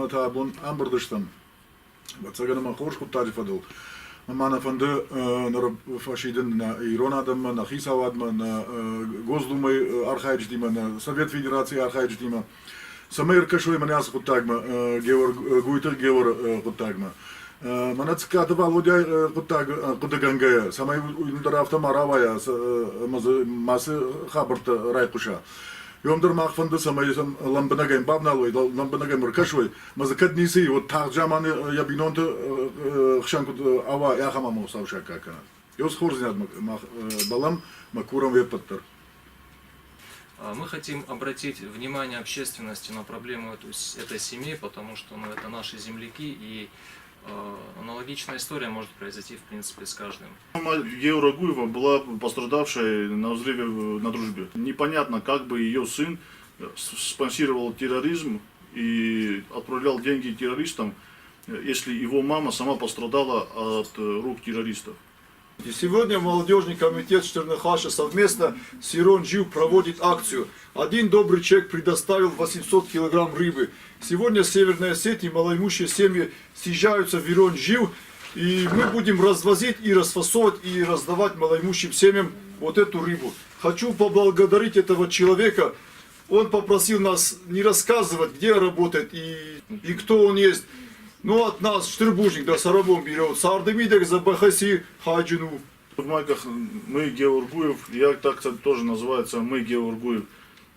Tabun Amberdistan. Was sagen wir Horsch gut Tarifadel. Man von der verschiedenen Ironadam, nach Isauadman, Госдумы Архайдждима, Совет Федерации Архайдждима. Самир Кашуй Маняс Хутагма, Геор Гуйтер Геор Хутагма. Манацката Володя Кутагангая, самая Ундерафта Маравая, Масы Хабарта Райкуша. Йомдер Махфанда самая Ламбанагайм Бабналой, Ламбанагайм Ркашуй, Мазакадниси, вот Тарджаман Ябинонта Хшанкут Ава Яхамаму Савшакакана. Йос Хорзнят Балам Макурам Вепаттер. Мы хотим обратить внимание общественности на проблему этой семьи, потому что это наши земляки, и аналогичная история может произойти в принципе с каждым. Мама Геора Гуева была пострадавшей на взрыве на Дружбе. Непонятно, как бы ее сын спонсировал терроризм и отправлял деньги террористам, если его мама сама пострадала от рук террористов. И сегодня молодежный комитет Штернахаша совместно с Ирон Жив проводит акцию. Один добрый человек предоставил 800 килограмм рыбы. Сегодня в Северной Осетии малоимущие семьи съезжаются в Ирон Жив. И мы будем развозить и расфасовывать и раздавать малоимущим семьям вот эту рыбу. Хочу поблагодарить этого человека. Он попросил нас не рассказывать, где работает и кто он есть. Ну, от нас Штырбужник, да, Сарабом берет, Сардемидек за Бахаси Хаджину. В майках мы Геор Гуев, я так тоже называется, мы Геор Гуев.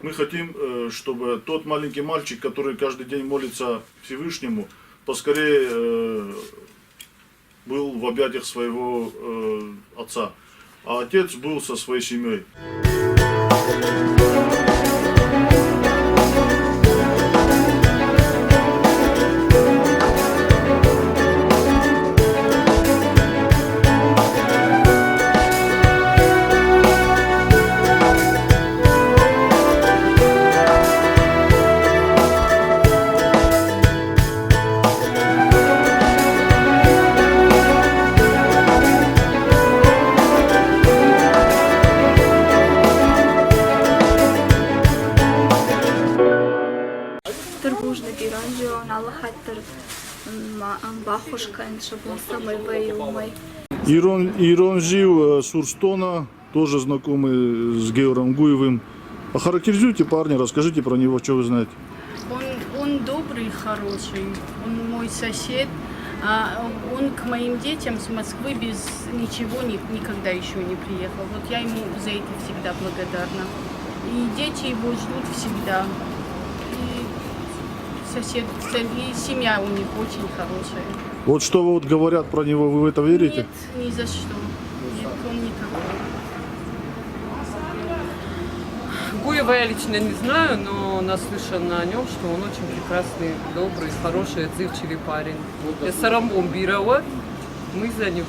Мы хотим, чтобы тот маленький мальчик, который каждый день молится Всевышнему, поскорее был в объятиях своего отца. А отец был со своей семьей. Ирон Жив Сурстона, тоже знакомый с Геором Гуевым. Охарактеризуйте парня, расскажите про него, что вы знаете. Он добрый, хороший, он мой сосед. Он к моим детям с Москвы без ничего никогда еще не приехал. Вот я ему за это всегда благодарна. И дети его ждут всегда. Сосед, и семья у них очень хорошая. Вот что вот говорят про него, вы в это верите? Нет, ни за что. Нет, он никакой. Гуева я лично не знаю, но наслышана о нем, что он очень прекрасный, добрый, хороший, отзывчивый парень. Я Сарамбом Бирова, мы за него.